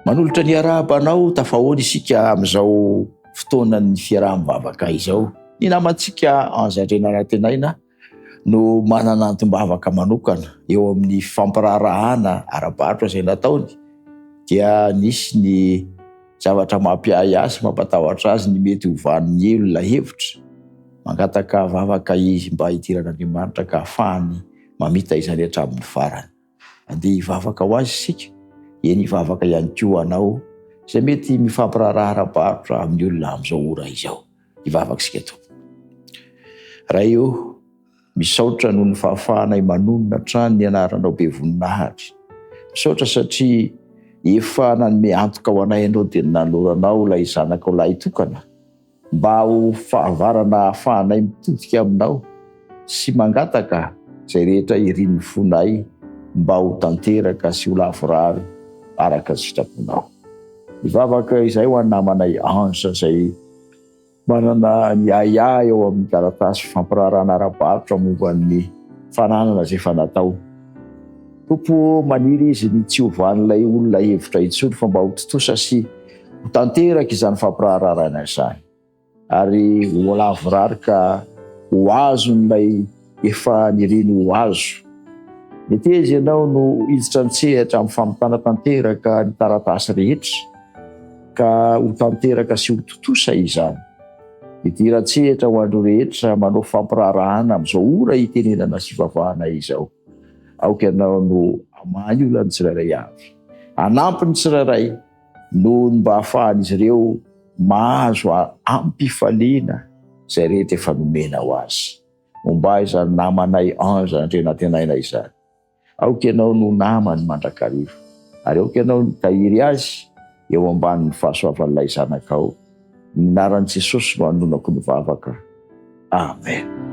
Manolotra ny arabanao tafahoana isika amin'izao fotoanan'ny fiaraha-mivavaka izao. Ny namantsika Anjandrena Rahatenaina no manana antom-bavaka manokana eo amin'ny fampirarahana ara-barotra izay nataony. Dia nisy ny zavatra mampiay azy, mampatahotra azy ny mety hovan'ny olona hevitra. Mangataka vavaka izy mba hidiran'Andriamanitra ka ahafahany mamita izany hatramin'ny farany. Andeha hivavaka ho azy isika. Eny hivavaka ihany koa anao izay mety mifampiraraha ara-barotra amin'ny olona amin'izao ora izao. Hivavaka isika eto. Raha io misaotra noho ny fahafahanay manonona hatrany ny anaranao be voninahitra. Misaotra satria efa nanome antoka ho anay ianao dia nanoranao ilay zanakao lahy tokana mba ho fahavarana ahafahanay mitodika aminao sy mangataka izay rehetra irian'ny fonay mba ho tanteraka sy ho lavorary araka ny sitraponao. Mivavaka izay ho anamanay Ange izay manana ny aya eo amin'ny taratasy fampirarana ara-barotra momban'ny fananana izay efa natao. Tompo maniry izy ny tsy hovan'ilay olona hevitra intsony fa mba ho totosa sy ho tanteraka izany fampirarana izany. Ary ho lavorary ka ho azo n'ilay efa nireny ho azo. Mety izy ianao no hiditra an-tsehatra amin'ny fampitana tanteraka ny taratasy rehetra ka ho tanteraka sy ho totosa izany. Hidiran-tsehatra ho andro rehetra manao fampirarahana amin'izao ora hitenenana sy hivavahana izao. Aoka ianao no hamany olona ny tsirairay avy. Hanampy ny tsirairay noho ny mba ahafahan'izy ireo mahazo ampifaliana izay rehetra efa nomena ho azy. Momba izany namanay Ange Rahatenaina izany. Aoka ianao no namany mandrakarivo. Ary aoka ianao no tahiry azy eo ambanin'ny fahasoavan'ilay zanakao. Ny anaran'i Jesosy no hanonako ny vavaka. Amen.